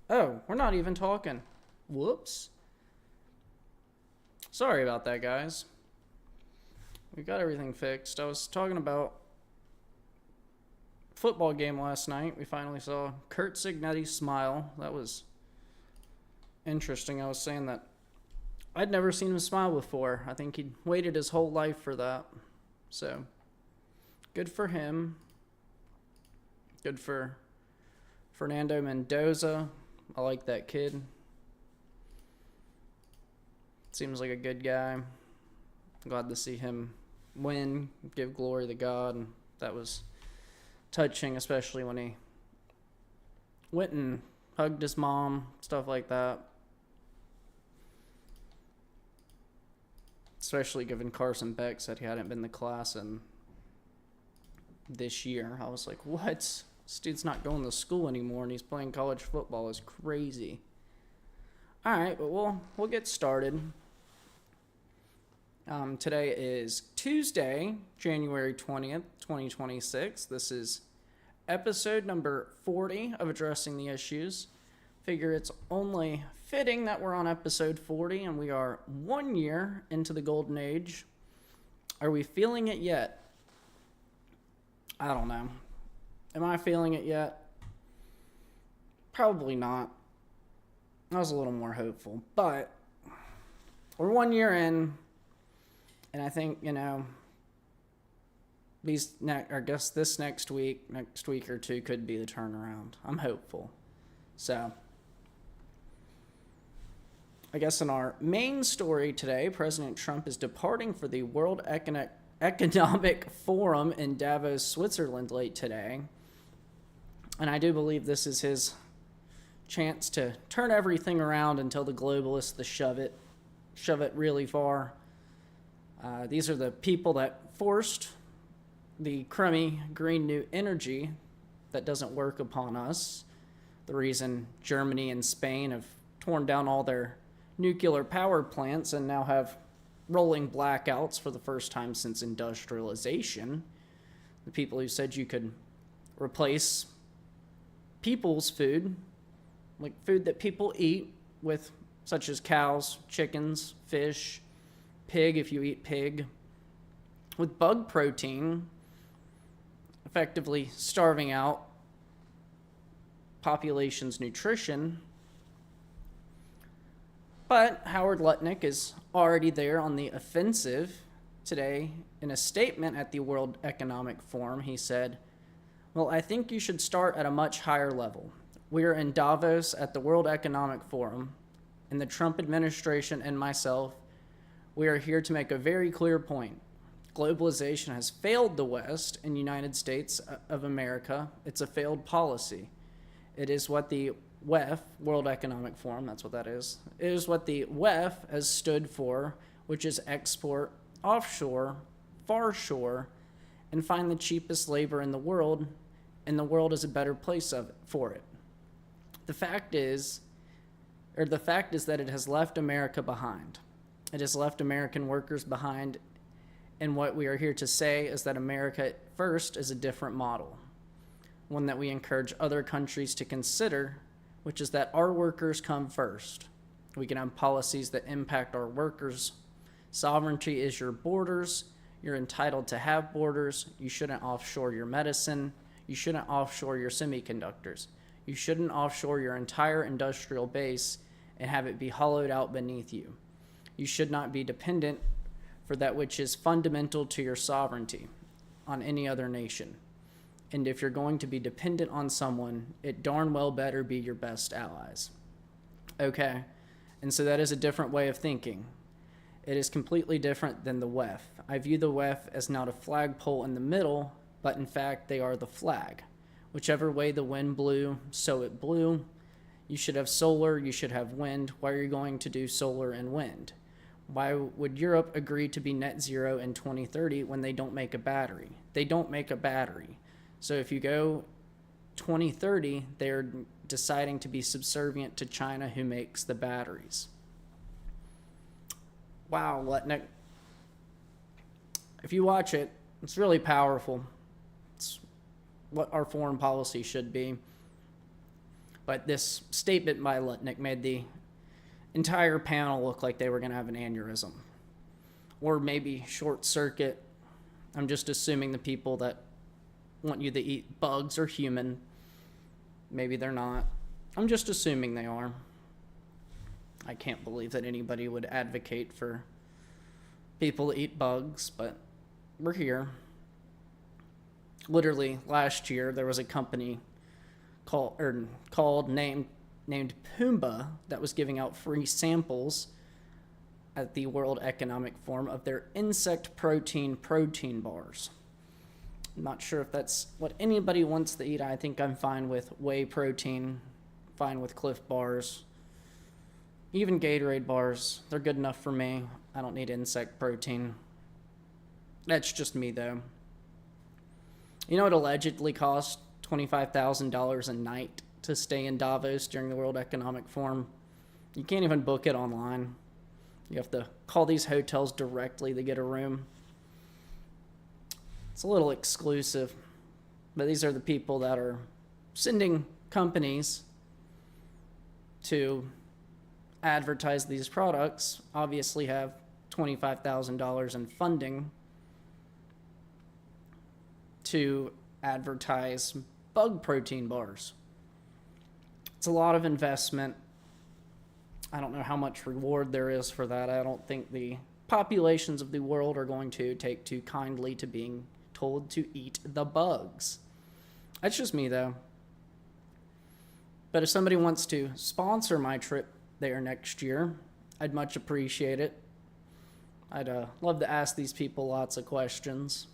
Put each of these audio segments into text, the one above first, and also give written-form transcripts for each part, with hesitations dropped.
Oh, we're not even talking. Whoops. Sorry about that, guys. We got everything fixed. I was talking about football game last night. We finally saw Kurt Signetti smile. That was interesting. I was saying that I'd never seen him smile before. I think he'd waited his whole life for that. So, good for him. Good for Fernando Mendoza. I like that kid. Seems like a good guy. Glad to see him win, give glory to God. And that was touching, especially when he went and hugged his mom, stuff like that. Especially given Carson Beck said he hadn't been to class in this year. I was like, what? This dude's not going to school anymore and he's playing college football. Is crazy. All right, but we'll get started. Today is Tuesday, January 20th, 2026. This is episode number 40 of Addressing the Issues. Figure it's only fitting that we're on episode 40 and we are 1 year into the golden age. Are we feeling it yet? I don't know. Am I feeling it yet? Probably not. I was a little more hopeful, but we're 1 year in, and I think, this next week or two could be the turnaround. I'm hopeful. So, I guess in our main story today, President Trump is departing for the World Economic Forum in Davos, Switzerland late today. And I do believe this is his chance to turn everything around and tell the globalists to shove it really far. These are the people that forced the crummy green new energy that doesn't work upon us. The reason Germany and Spain have torn down all their nuclear power plants and now have rolling blackouts for the first time since industrialization. The people who said you could replace people's food, like food that people eat, with such as cows, chickens, fish, pig if you eat pig, with bug protein, effectively starving out population's nutrition. But Howard Lutnick is already there on the offensive. Today, in a statement at the World Economic Forum, he said, "Well, I think you should start at a much higher level. We are in Davos at the World Economic Forum, and the Trump administration and myself, we are here to make a very clear point. Globalization has failed the West and United States of America. It's a failed policy. It is what the WEF, World Economic Forum, that's what that is. It is what the WEF has stood for, which is export, offshore, far shore, and find the cheapest labor in the world, and the world is a better place for it. The fact is that it has left America behind. It has left American workers behind, and what we are here to say is that America first is a different model, one that we encourage other countries to consider, which is that our workers come first. We can have policies that impact our workers. Sovereignty is your borders. You're entitled to have borders. You shouldn't offshore your medicine. You shouldn't offshore your semiconductors. You shouldn't offshore your entire industrial base and have it be hollowed out beneath you. You should not be dependent for that which is fundamental to your sovereignty on any other nation. And if you're going to be dependent on someone, it darn well better be your best allies." Okay, and so that is a different way of thinking. It is completely different than the WEF. I view the WEF as not a flagpole in the middle, but in fact they are the flag. Whichever way the wind blew, so it blew. You should have solar, you should have wind. Why are you going to do solar and wind? Why would Europe agree to be net zero in 2030 when they don't make a battery? They don't make a battery. So if you go 2030, they're deciding to be subservient to China, who makes the batteries. Wow, Lutnick. If you watch it, it's really powerful. It's what our foreign policy should be. But this statement by Lutnick made the entire panel look like they were going to have an aneurysm. Or maybe short circuit. I'm just assuming the people that want you to eat bugs are human. Maybe they're not. I'm just assuming they are. I can't believe that anybody would advocate for people to eat bugs, but we're here. Literally last year, there was a company named Pumbaa that was giving out free samples at the World Economic Forum of their insect protein bars. I'm not sure if that's what anybody wants to eat. I think I'm fine with whey protein, fine with Cliff bars, even Gatorade bars. They're good enough for me. I don't need insect protein. That's just me, though. You know, it allegedly cost $25,000 a night to stay in Davos during the World Economic Forum. You can't even book it online. You have to call these hotels directly to get a room. It's a little exclusive, but these are the people that are sending companies to advertise these products, obviously have $25,000 in funding to advertise bug protein bars. It's a lot of investment. I don't know how much reward there is for that. I don't think the populations of the world are going to take too kindly to being told to eat the bugs. That's just me, though. But if somebody wants to sponsor my trip there next year, I'd much appreciate it. I'd love to ask these people lots of questions.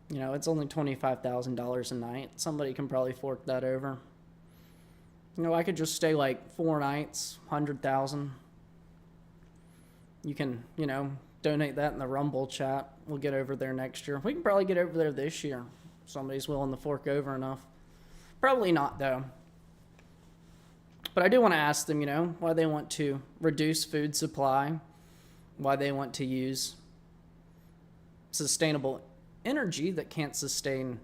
You know, it's only $25,000 a night. Somebody can probably fork that over. You know, I could just stay like 4 nights, 100,000. You can, donate that in the Rumble chat. We'll get over there next year. We can probably get over there this year. Somebody's willing to fork over enough. Probably not, though. But I do want to ask them, why they want to reduce food supply, why they want to use sustainable energy that can't sustain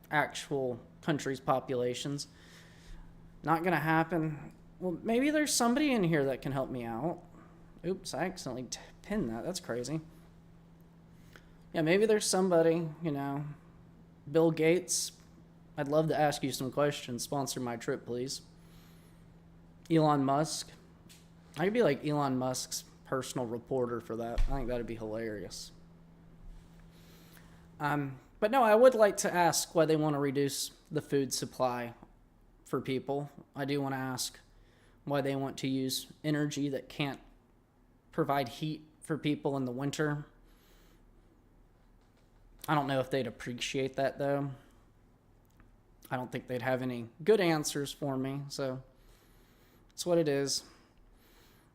actual countries' populations. Not going to happen. Well, maybe there's somebody in here that can help me out. Oops, I accidentally pinned that. That's crazy. Yeah, maybe there's somebody, Bill Gates. I'd love to ask you some questions. Sponsor my trip, please. Elon Musk. I could be like Elon Musk's personal reporter for that. I think that'd be hilarious. But no, I would like to ask why they want to reduce the food supply for people. I do want to ask why they want to use energy that can't provide heat for people in the winter. I don't know if they'd appreciate that, though. I don't think they'd have any good answers for me, so it's what it is.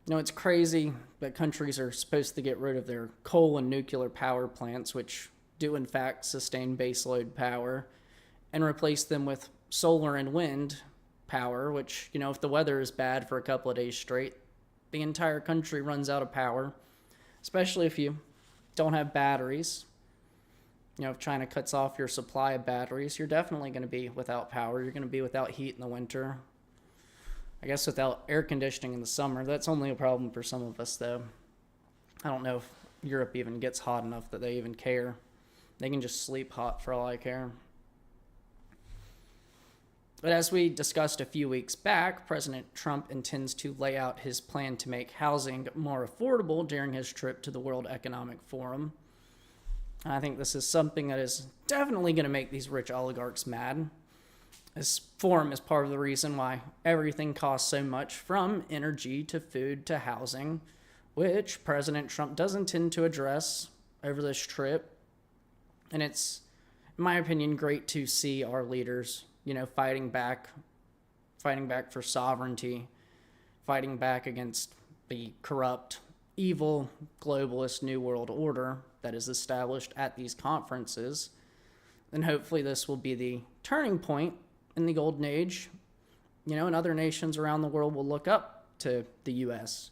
It's crazy that countries are supposed to get rid of their coal and nuclear power plants, which do in fact sustain baseload power, and replace them with solar and wind power, which, if the weather is bad for a couple of days straight, the entire country runs out of power, especially if you don't have batteries. If China cuts off your supply of batteries, you're definitely going to be without power. You're going to be without heat in the winter. I guess without air conditioning in the summer. That's only a problem for some of us, though. I don't know if Europe even gets hot enough that they even care. They can just sleep hot for all I care. But as we discussed a few weeks back, President Trump intends to lay out his plan to make housing more affordable during his trip to the World Economic Forum. I think this is something that is definitely going to make these rich oligarchs mad. This forum is part of the reason why everything costs so much, from energy to food to housing, which President Trump does intend to address over this trip. And it's, in my opinion, great to see our leaders, fighting back for sovereignty, fighting back against the corrupt, evil, globalist New World Order that is established at these conferences. And hopefully this will be the turning point in the golden age. And other nations around the world will look up to the U.S.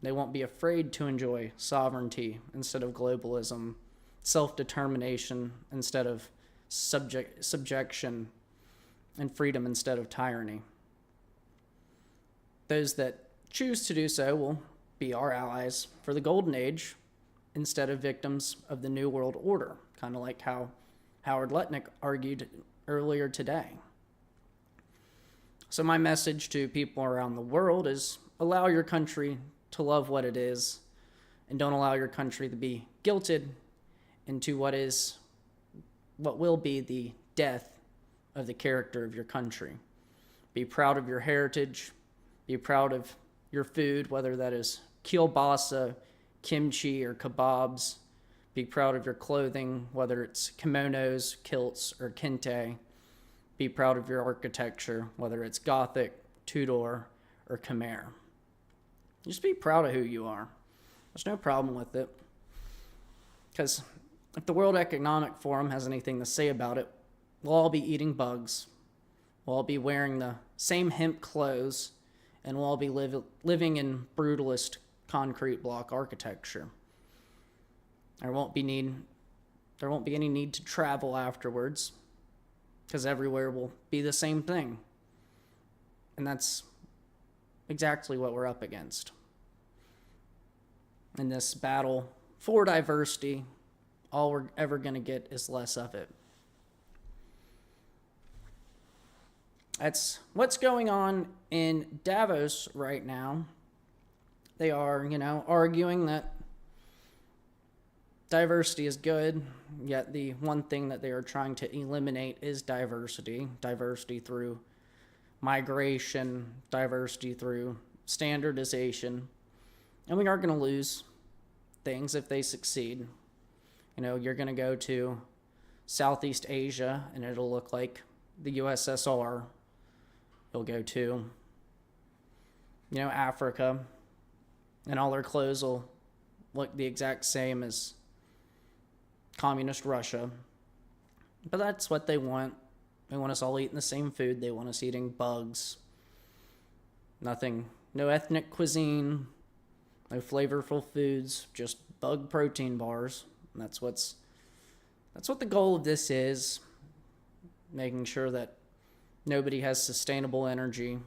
They won't be afraid to enjoy sovereignty instead of globalism, self-determination instead of subjection, and freedom instead of tyranny. those that choose to do so will be our allies for the Golden Age instead of victims of the New World Order, kind of like how Howard Lutnick argued earlier today. So my message to people around the world is allow your country to love what it is, and don't allow your country to be guilted into what will be the death of the character of your country. Be proud of your heritage. Be proud of your food, whether that is kielbasa, kimchi, or kebabs. Be proud of your clothing, whether it's kimonos, kilts, or kente. Be proud of your architecture, whether it's Gothic, Tudor, or Khmer. Just be proud of who you are. There's no problem with it. Because if the World Economic Forum has anything to say about it, we'll all be eating bugs. We'll all be wearing the same hemp clothes, and we'll all be living in brutalist concrete block architecture. There won't be any need to travel afterwards, because everywhere will be the same thing. And that's exactly what we're up against. In this battle for diversity, all we're ever going to get is less of it. That's what's going on in Davos right now. They are, arguing that diversity is good, yet the one thing that they are trying to eliminate is diversity. Diversity through migration, diversity through standardization. And we are going to lose things if they succeed. You're going to go to Southeast Asia, and it'll look like the USSR. You'll go to, Africa, and all their clothes will look the exact same as communist Russia. But that's what they want. They want us all eating the same food. They want us eating bugs. No ethnic cuisine, no flavorful foods, just bug protein bars. And that's what the goal of this is, making sure that nobody has sustainable energy,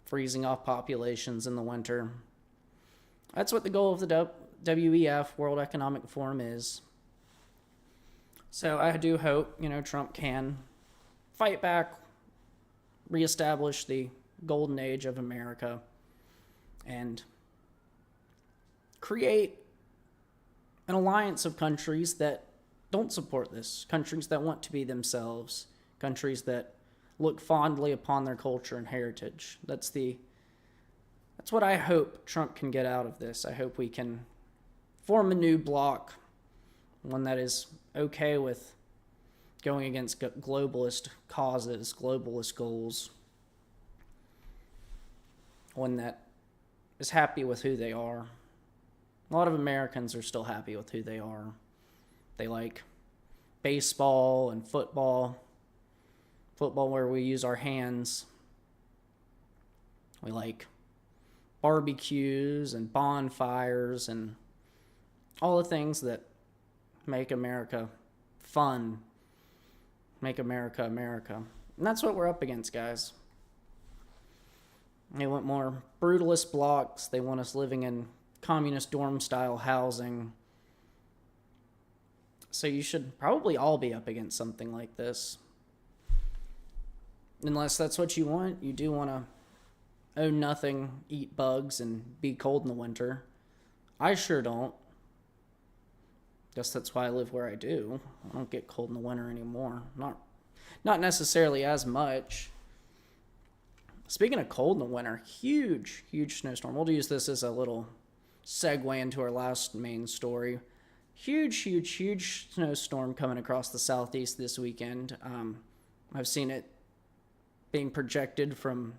freezing off populations in the winter. That's what the goal of the WEF, World Economic Forum, is. So I do hope, Trump can fight back, reestablish the golden age of America, and create an alliance of countries that don't support this, countries that want to be themselves, countries that look fondly upon their culture and heritage. That's what I hope Trump can get out of this. I hope we can form a new bloc, one that is okay with going against globalist causes, globalist goals, one that is happy with who they are. A lot of Americans are still happy with who they are. They like baseball and football where we use our hands. We like barbecues and bonfires and all the things that make America fun, make America America. And that's what we're up against, guys. They want more brutalist blocks. They want us living in communist dorm-style housing. So you should probably all be up against something like this. Unless that's what you want. You do want to own nothing, eat bugs, and be cold in the winter. I sure don't. Guess that's why I live where I do. I don't get cold in the winter anymore. Not necessarily as much. Speaking of cold in the winter, huge snowstorm. We'll use this as a little segue into our last main story. Huge snowstorm coming across the southeast this weekend. I've seen it being projected from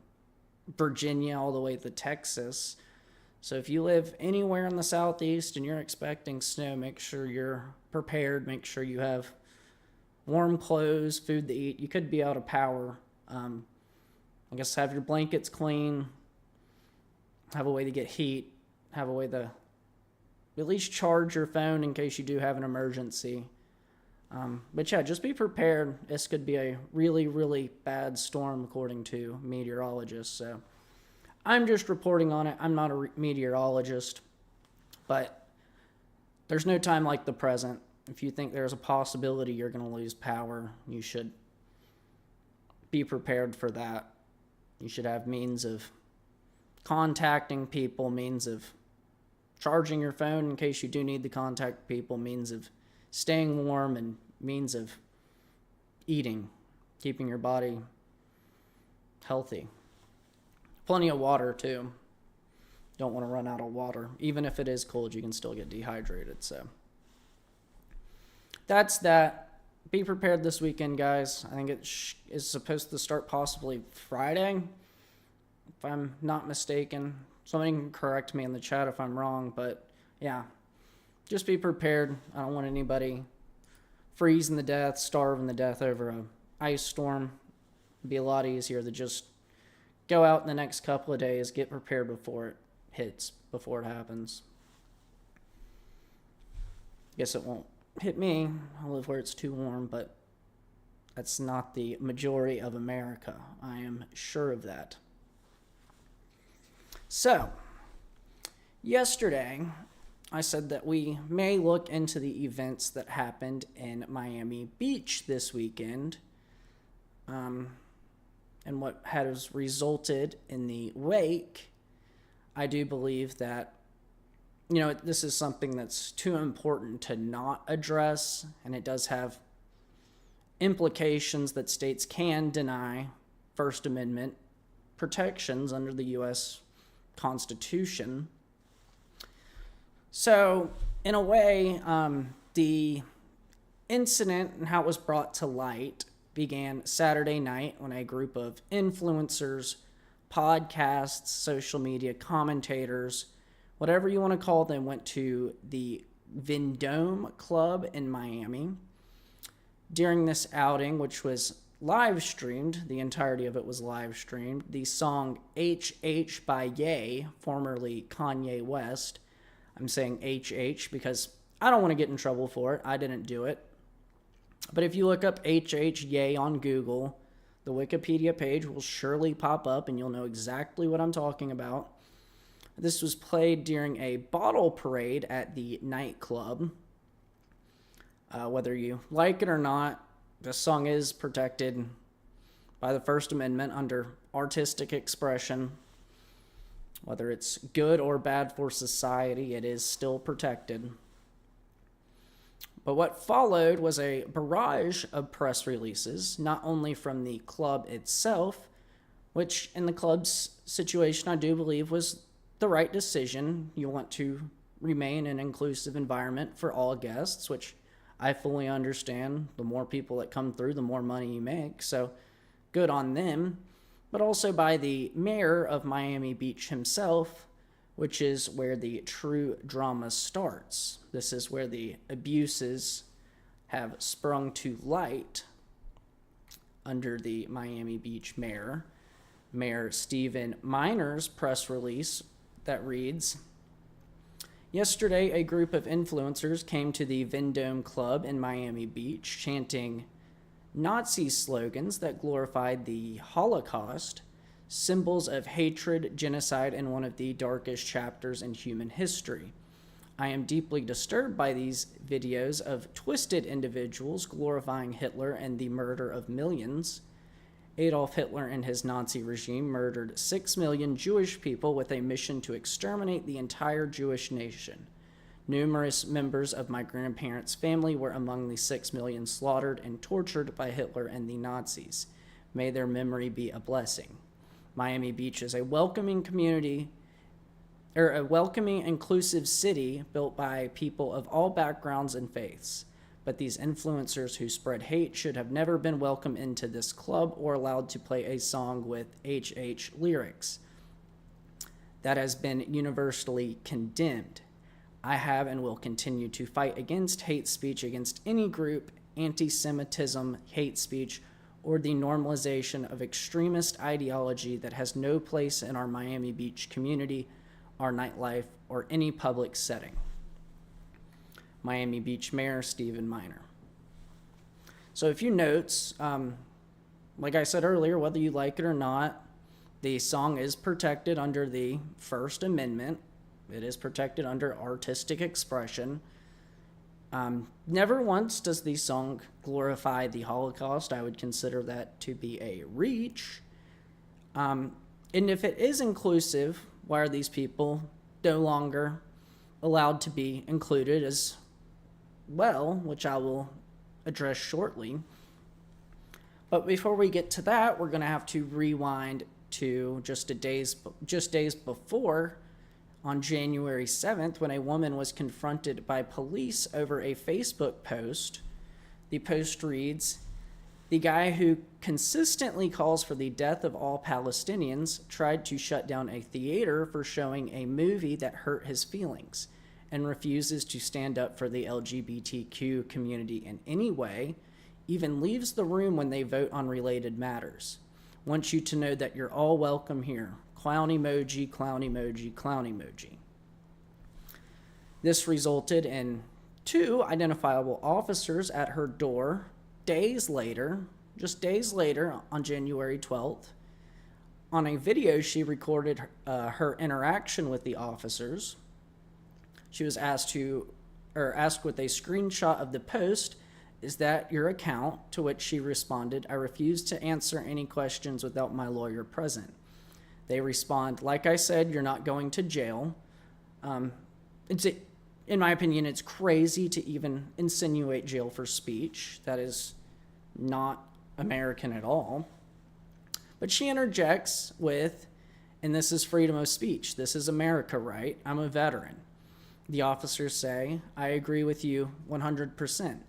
Virginia all the way to Texas. So if you live anywhere in the southeast and you're expecting snow, make sure you're prepared. Make sure you have warm clothes, food to eat. You could be out of power. I guess have your blankets clean. Have a way to get heat. Have a way to at least charge your phone in case you do have an emergency. But yeah, just be prepared. This could be a really bad storm according to meteorologists. So I'm just reporting on it. I'm not a meteorologist, but there's no time like the present. If you think there's a possibility you're going to lose power, you should be prepared for that. You should have means of contacting people, means of charging your phone in case you do need to contact people, means of staying warm, and means of eating, keeping your body healthy. Plenty of water, too. Don't want to run out of water. Even if it is cold, you can still get dehydrated. So that's that. Be prepared this weekend, guys. I think it is supposed to start possibly Friday, if I'm not mistaken. Somebody can correct me in the chat if I'm wrong, but yeah, just be prepared. I don't want anybody freezing to death, starving to death over a ice storm. It'd be a lot easier to just go out in the next couple of days, get prepared before it hits, before it happens. Guess it won't hit me. I live where it's too warm, but that's not the majority of America. I am sure of that. So, yesterday, I said that we may look into the events that happened in Miami Beach this weekend, and what has resulted in the wake. I do believe that, this is something that's too important to not address, and it does have implications that states can deny First Amendment protections under the U.S. Constitution. So, in a way, the incident and how it was brought to light began Saturday night when a group of influencers, podcasts, social media commentators, whatever you want to call them, went to the Vendome Club in Miami. During this outing, which was live streamed, the entirety of it was live streamed, the song HH by Ye, formerly Kanye West. I'm saying HH because I don't want to get in trouble for it. I didn't do it. But if you look up HH Ye on Google, the Wikipedia page will surely pop up and you'll know exactly what I'm talking about. This was played during a bottle parade at the nightclub. Whether you like it or not, this song is protected by the First Amendment under artistic expression. Whether it's good or bad for society, it is still protected. But what followed was a barrage of press releases, not only from the club itself, which in the club's situation I do believe was the right decision. You want to remain an inclusive environment for all guests, which I fully understand. The more people that come through, the more money you make. So good on them. But also by the mayor of Miami Beach himself, which is where the true drama starts. This is where the abuses have sprung to light under the Miami Beach mayor, Mayor Stephen Miner's press release that reads, yesterday, a group of influencers came to the Vendome Club in Miami Beach chanting Nazi slogans that glorified the Holocaust, symbols of hatred, genocide, and one of the darkest chapters in human history. I am deeply disturbed by these videos of twisted individuals glorifying Hitler and the murder of millions. Adolf Hitler and his Nazi regime murdered 6 million Jewish people with a mission to exterminate the entire Jewish nation. Numerous members of my grandparents' family were among the 6 million slaughtered and tortured by Hitler and the Nazis. May their memory be a blessing. Miami Beach is a welcoming community, or a welcoming, inclusive city built by people of all backgrounds and faiths. But these influencers who spread hate should have never been welcome into this club or allowed to play a song with HH lyrics. That has been universally condemned. I have and will continue to fight against hate speech against any group, anti-Semitism, hate speech, or the normalization of extremist ideology that has no place in our Miami Beach community, our nightlife, or any public setting. Miami Beach Mayor Stephen Miner. So a few notes. Like I said earlier, whether you like it or not, The song is protected under the First Amendment. It is protected under artistic expression. Never once does the song glorify the Holocaust. I would consider that to be a reach. And if it is inclusive, why are these people no longer allowed to be included as well, which I will address shortly. But before we get to that, we're going to have to rewind to just days before, on January 7th, when a woman was confronted by police over a Facebook post. The post reads, "The guy who consistently calls for the death of all Palestinians tried to shut down a theater for showing a movie that hurt his feelings and refuses to stand up for the LGBTQ community in any way, even leaves the room when they vote on related matters. Want you to know that you're all welcome here. Clown emoji, clown emoji, clown emoji." This resulted in 2 identifiable officers at her door just days later, on January 12th. On a video, she recorded her interaction with the officers. She was asked with a screenshot of the post, "Is that your account?" To which she responded, "I refuse to answer any questions without my lawyer present." They respond, "Like I said, you're not going to jail." In my opinion, it's crazy to even insinuate jail for speech. That is not American at all. But she interjects with, "And this is freedom of speech. This is America, right? I'm a veteran." The officers say, "I agree with you 100%.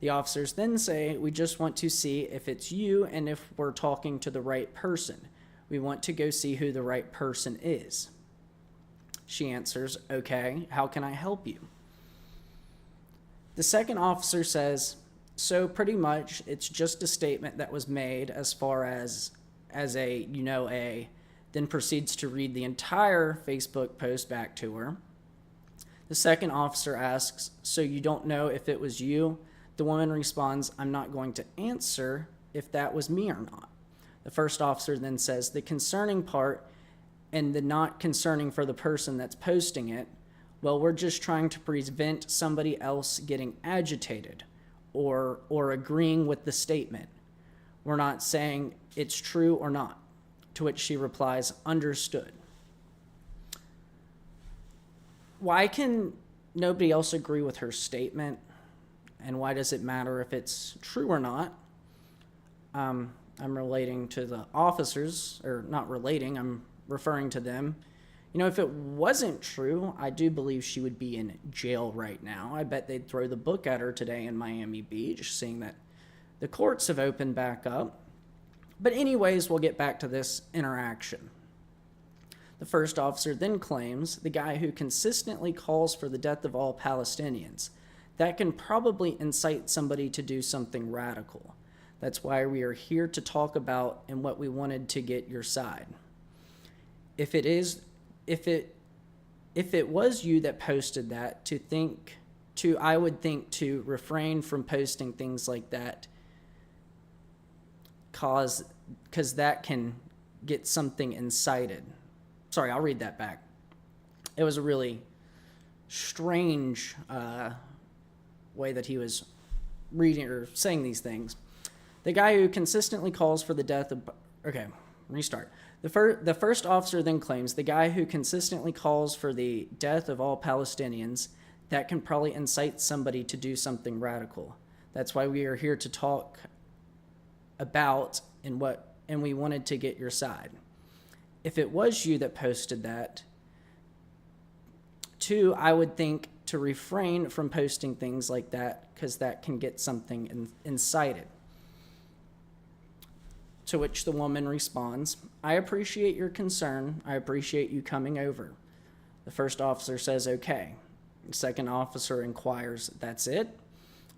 The officers then say, "We just want to see if it's you and if we're talking to the right person. We want to go see who the right person is." She answers, "Okay, how can I help you?" The second officer says, "So pretty much it's just a statement that was made as far as a," then proceeds to read the entire Facebook post back to her. The second officer asks, "So you don't know if it was you?" The woman responds, "I'm not going to answer if that was me or not." The first officer then says, "The concerning part and the not concerning for the person that's posting it, well, we're just trying to prevent somebody else getting agitated or agreeing with the statement. We're not saying it's true or not." To which she replies, "Understood." Why can nobody else agree with her statement? And why does it matter if it's true or not? I'm relating to the officers, or not relating, I'm referring to them. If it wasn't true, I do believe she would be in jail right now. I bet they'd throw the book at her today in Miami Beach, seeing that the courts have opened back up. But anyways, we'll get back to this interaction. The first officer then claims, "The guy who consistently calls for the death of all Palestinians, that can probably incite somebody to do something radical. That's why we are here to talk about and what we wanted to get your side. If it was you that posted that, I would think to refrain from posting things like that, because that can get something incited." Sorry, I'll read that back. It was a really strange way that he was reading or saying these things. "The guy who consistently calls for the death of..." Okay, restart. The first officer then claims, "The guy who consistently calls for the death of all Palestinians, that can probably incite somebody to do something radical. That's why we are here to talk about and we wanted to get your side. If it was you that posted that, 2, I would think to refrain from posting things like that, because that can get something incited." To which the woman responds, "I appreciate your concern. I appreciate you coming over." The first officer says, "Okay." The second officer inquires, "That's it?"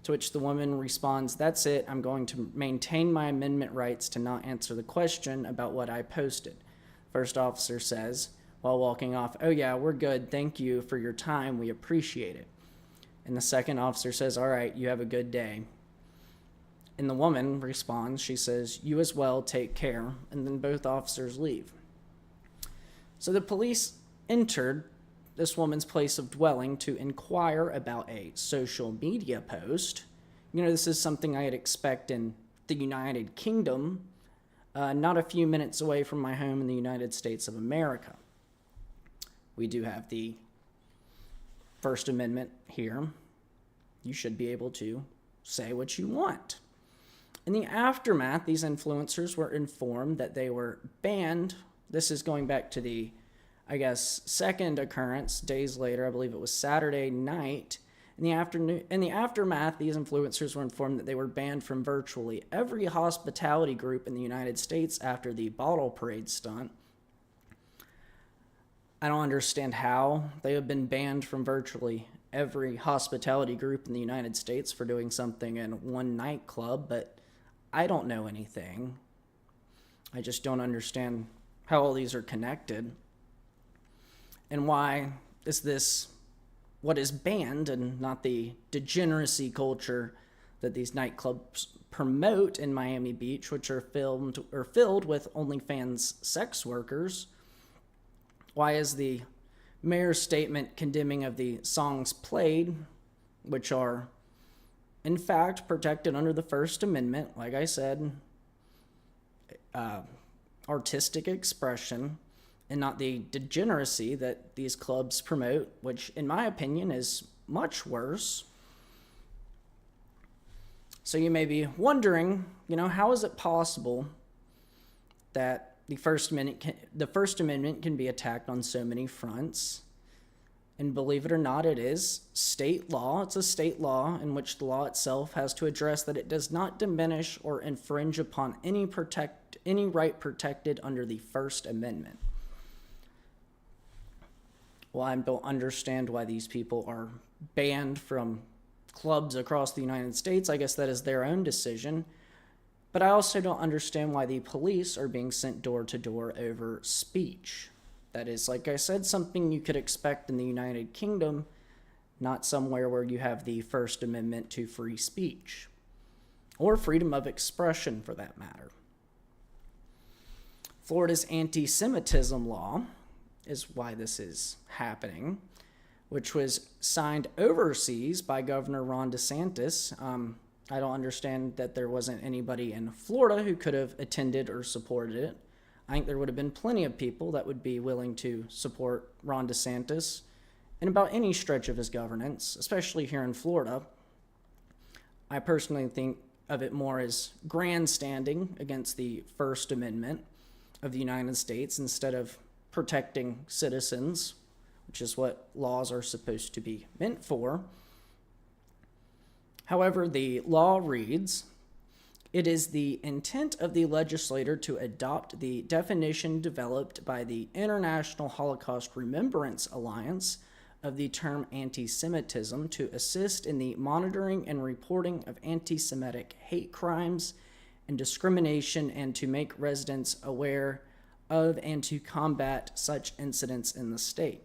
To which the woman responds, "That's it. I'm going to maintain my amendment rights to not answer the question about what I posted." First officer says, while walking off, "Oh yeah, we're good. Thank you for your time. We appreciate it." And the second officer says, "All right, you have a good day." And the woman responds, she says, "You as well, take care," and then both officers leave. So the police entered this woman's place of dwelling to inquire about a social media post. This is something I'd expect in the United Kingdom, not a few minutes away from my home in the United States of America. We do have the First Amendment here. You should be able to say what you want. In the aftermath, these influencers were informed that they were banned. This is going back to the, second occurrence days later. I believe it was Saturday night. In the aftermath, these influencers were informed that they were banned from virtually every hospitality group in the United States after the bottle parade stunt. I don't understand how they have been banned from virtually every hospitality group in the United States for doing something in one nightclub, but I don't know anything. I just don't understand how all these are connected. And why is this what is banned and not the degeneracy culture that these nightclubs promote in Miami Beach, which are filled with OnlyFans sex workers? Why is the mayor's statement condemning of the songs played, which are in fact protected under the First Amendment, like I said, artistic expression, and not the degeneracy that these clubs promote, which in my opinion is much worse? So you may be wondering, how is it possible that the First Amendment can be attacked on so many fronts? And believe it or not, it is state law. It's a state law in which the law itself has to address that it does not diminish or infringe upon any right protected under the First Amendment. Well, I don't understand why these people are banned from clubs across the United States. I guess that is their own decision. But I also don't understand why the police are being sent door to door over speech. That is, like I said, something you could expect in the United Kingdom, not somewhere where you have the First Amendment to free speech, or freedom of expression for that matter. Florida's anti-Semitism law is why this is happening, which was signed overseas by Governor Ron DeSantis. I don't understand that there wasn't anybody in Florida who could have attended or supported it. I think there would have been plenty of people that would be willing to support Ron DeSantis in about any stretch of his governance, especially here in Florida. I personally think of it more as grandstanding against the First Amendment of the United States instead of protecting citizens, which is what laws are supposed to be meant for. However, the law reads, "It is the intent of the legislator to adopt the definition developed by the International Holocaust Remembrance Alliance of the term anti-Semitism to assist in the monitoring and reporting of anti-Semitic hate crimes and discrimination, and to make residents aware of and to combat such incidents in the state."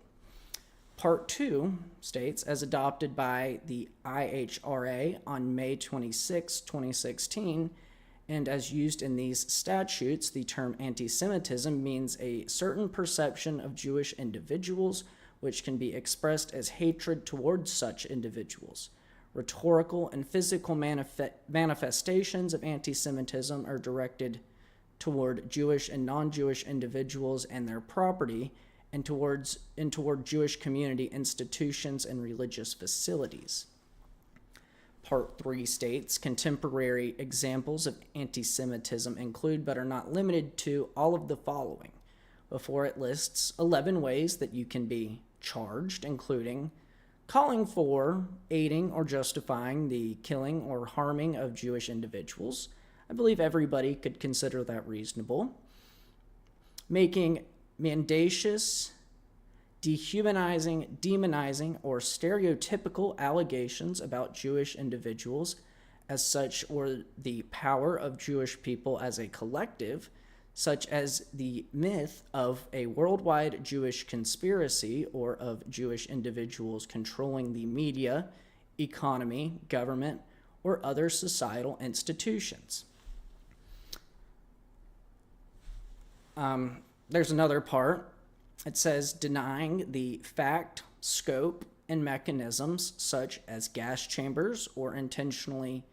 Part 2 states, as adopted by the IHRA on May 26, 2016, and as used in these statutes, the term anti-Semitism means a certain perception of Jewish individuals which can be expressed as hatred towards such individuals. Rhetorical and physical manifestations of anti-Semitism are directed toward Jewish and non-Jewish individuals and their property, and toward Jewish community institutions and religious facilities. Part 3 states, contemporary examples of anti-Semitism include, but are not limited to, all of the following. Before it lists 11 ways that you can be charged, including calling for, aiding, or justifying the killing or harming of Jewish individuals. I believe everybody could consider that reasonable. Making mendacious, dehumanizing, demonizing, or stereotypical allegations about Jewish individuals as such, or the power of Jewish people as a collective, such as the myth of a worldwide Jewish conspiracy or of Jewish individuals controlling the media, economy, government, or other societal institutions. There's another part. It says denying the fact, scope, and mechanisms such as gas chambers or intentionality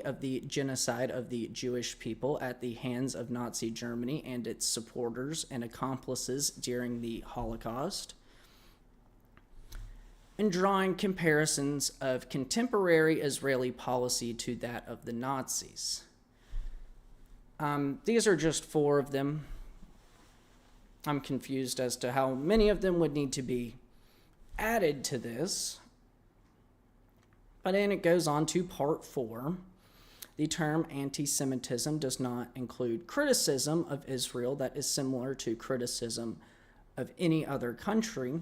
of the genocide of the Jewish people at the hands of Nazi Germany and its supporters and accomplices during the Holocaust, and drawing comparisons of contemporary Israeli policy to that of the Nazis. These are just 4 of them. I'm confused as to how many of them would need to be added to this. But then it goes on to part 4. The term anti-Semitism does not include criticism of Israel that is similar to criticism of any other country.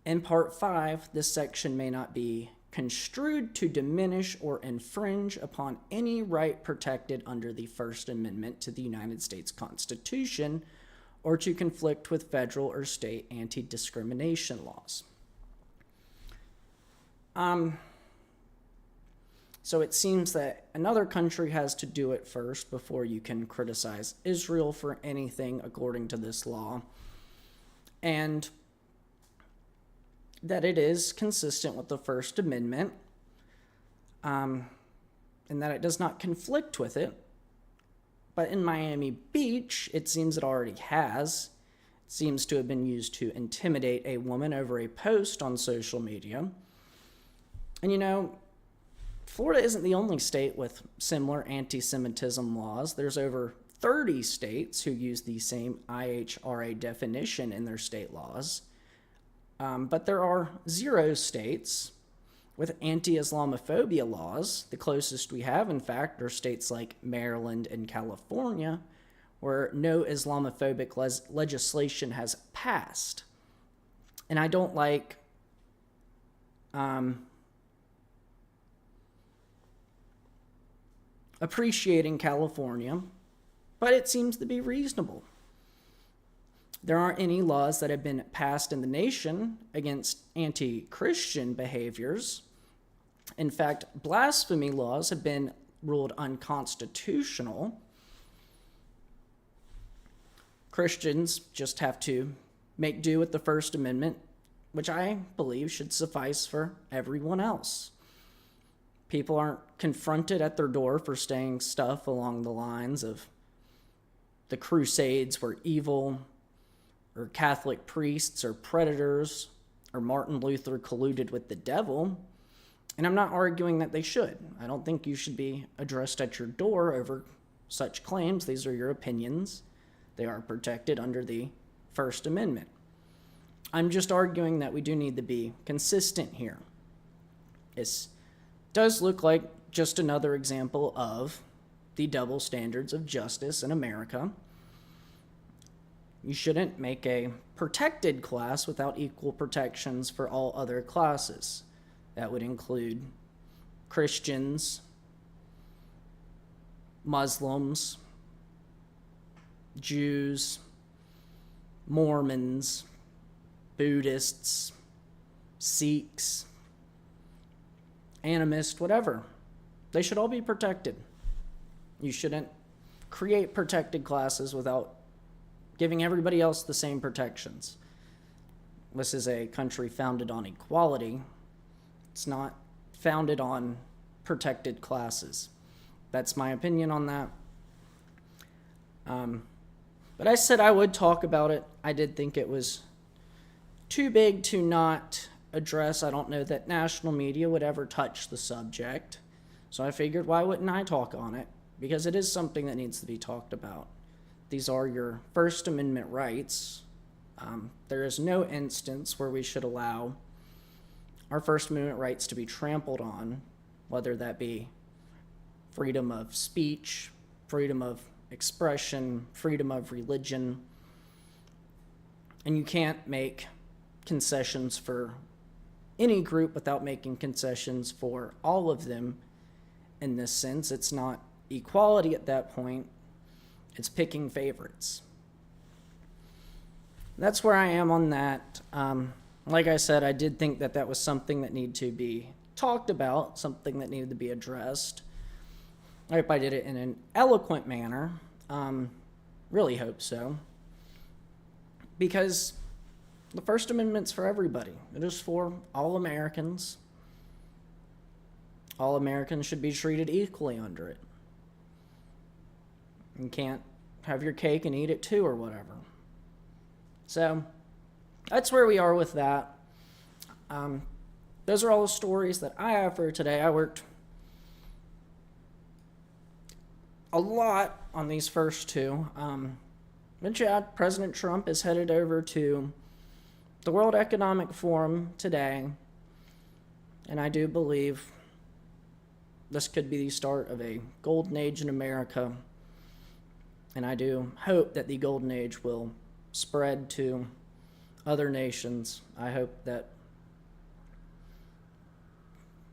In part 5, this section may not be construed to diminish or infringe upon any right protected under the First Amendment to the United States Constitution or to conflict with federal or state anti-discrimination laws. So it seems that another country has to do it first before you can criticize Israel for anything according to this law. And that it is consistent with the First Amendment, and that it does not conflict with it. But in Miami Beach, it seems it already has. It seems to have been used to intimidate a woman over a post on social media. And you know, Florida isn't the only state with similar anti-Semitism laws. There's over 30 states who use the same IHRA definition in their state laws. But there are 0 states with anti-Islamophobia laws. The closest we have, in fact, are states like Maryland and California, where no Islamophobic legislation has passed. And I don't like appreciating California, but it seems to be reasonable. There aren't any laws that have been passed in the nation against anti-Christian behaviors. In fact, blasphemy laws have been ruled unconstitutional. Christians just have to make do with the First Amendment, which I believe should suffice for everyone else. People aren't confronted at their door for saying stuff along the lines of the Crusades were evil, or Catholic priests are predators, or Martin Luther colluded with the devil. And I'm not arguing that they should. I don't think you should be addressed at your door over such claims. These are your opinions. They are protected under the First Amendment. I'm just arguing that we do need to be consistent here. This does look like just another example of the double standards of justice in America. You shouldn't make a protected class without equal protections for all other classes. That would include Christians, Muslims, Jews, Mormons, Buddhists, Sikhs, animists, whatever. They should all be protected. You shouldn't create protected classes without giving everybody else the same protections. This is a country founded on equality. It's not founded on protected classes. That's my opinion on that. But I said I would talk about it. I did think it was too big to not address. I don't know that national media would ever touch the subject. So I figured, why wouldn't I talk on it? Because it is something that needs to be talked about. These are your First Amendment rights. There is no instance where we should allow our First Amendment rights to be trampled on, whether that be freedom of speech, freedom of expression, freedom of religion. And you can't make concessions for any group without making concessions for all of them. In this sense, it's not equality at that point. It's picking favorites. That's where I am on that. Like I said, I did think that that was something that needed to be talked about, something that needed to be addressed. I hope I did it in an eloquent manner. Really hope so. Because the First Amendment's for everybody. It is for all Americans. All Americans should be treated equally under it. You can't have your cake and eat it too or whatever. So that's where we are with that. Those are all the stories that I have for today. I worked a lot on these first two. But yeah, President Trump is headed over to the World Economic Forum today. And I do believe this could be the start of a golden age in America. And I do hope that the golden age will spread to other nations. I hope that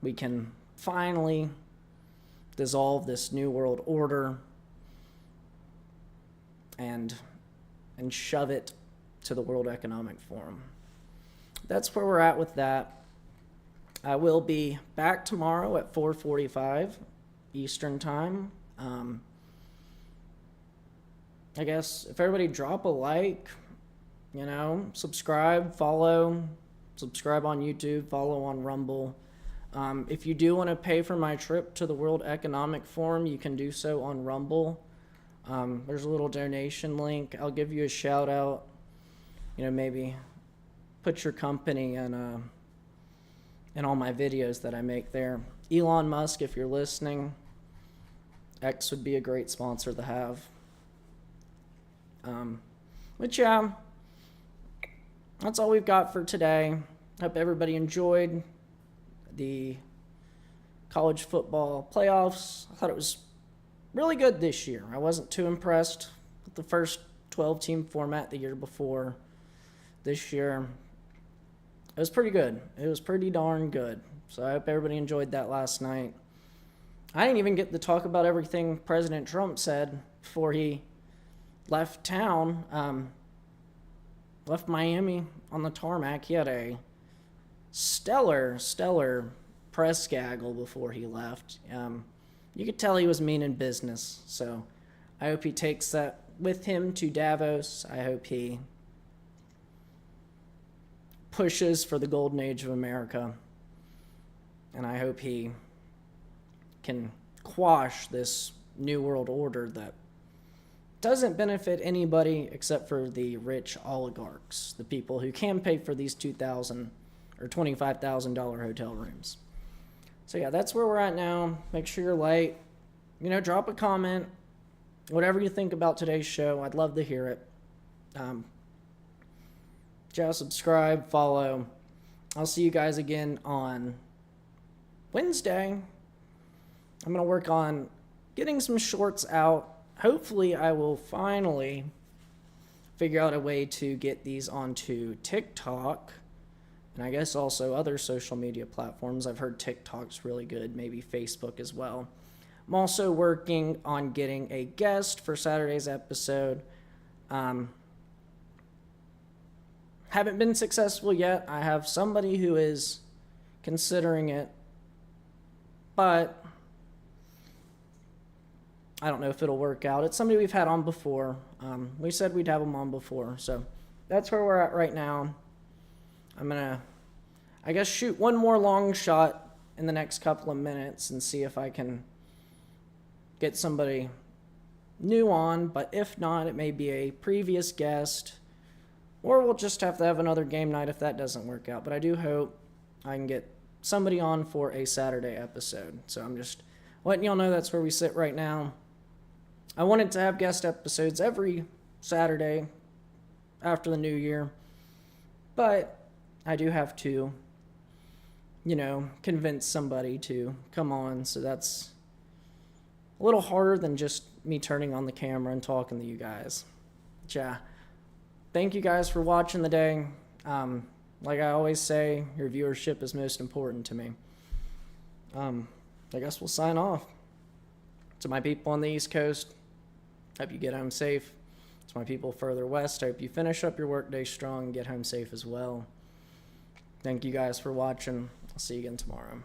we can finally dissolve this New World Order and shove it to the World Economic Forum. That's where we're at with that. I will be back tomorrow at 4:45 Eastern Time. I guess if everybody drop a like, subscribe, follow, subscribe on YouTube, follow on Rumble. If you do want to pay for my trip to the World Economic Forum, you can do so on Rumble. There's a little donation link. I'll give you a shout out. Maybe put your company in all my videos that I make there. Elon Musk, if you're listening, X would be a great sponsor to have. But yeah, that's all we've got for today. Hope everybody enjoyed the college football playoffs. I thought it was really good this year. I wasn't too impressed with the first 12-team format the year before. This year, it was pretty good. It was pretty darn good. So I hope everybody enjoyed that last night. I didn't even get to talk about everything President Trump said before he left town, left Miami on the tarmac. He had a stellar press gaggle before he left. You could tell he was mean in business. So I hope he takes that with him to Davos. I hope he pushes for the golden age of America. And I hope he can quash this New World Order that doesn't benefit anybody except for the rich oligarchs, the people who can pay for these $2,000 or $25,000 hotel rooms. So yeah, that's where we're at now. Make sure you're light. Drop a comment. Whatever you think about today's show, I'd love to hear it. Just subscribe, follow. I'll see you guys again on Wednesday. I'm going to work on getting some shorts out. Hopefully, I will finally figure out a way to get these onto TikTok, and I guess also other social media platforms. I've heard TikTok's really good, maybe Facebook as well. I'm also working on getting a guest for Saturday's episode. Haven't been successful yet. I have somebody who is considering it, but I don't know if it'll work out. It's somebody we've had on before. We said we'd have them on before. So that's where we're at right now. I'm going to, I guess, shoot one more long shot in the next couple of minutes and see if I can get somebody new on. But if not, it may be a previous guest. Or we'll just have to have another game night if that doesn't work out. But I do hope I can get somebody on for a Saturday episode. So I'm just letting y'all know that's where we sit right now. I wanted to have guest episodes every Saturday after the new year, but I do have to, convince somebody to come on, so that's a little harder than just me turning on the camera and talking to you guys. But yeah, thank you guys for watching the day. Like I always say, your viewership is most important to me. I guess we'll sign off. To my people on the East Coast, hope you get home safe. To my people further west, I hope you finish up your workday strong and get home safe as well. Thank you guys for watching. I'll see you again tomorrow.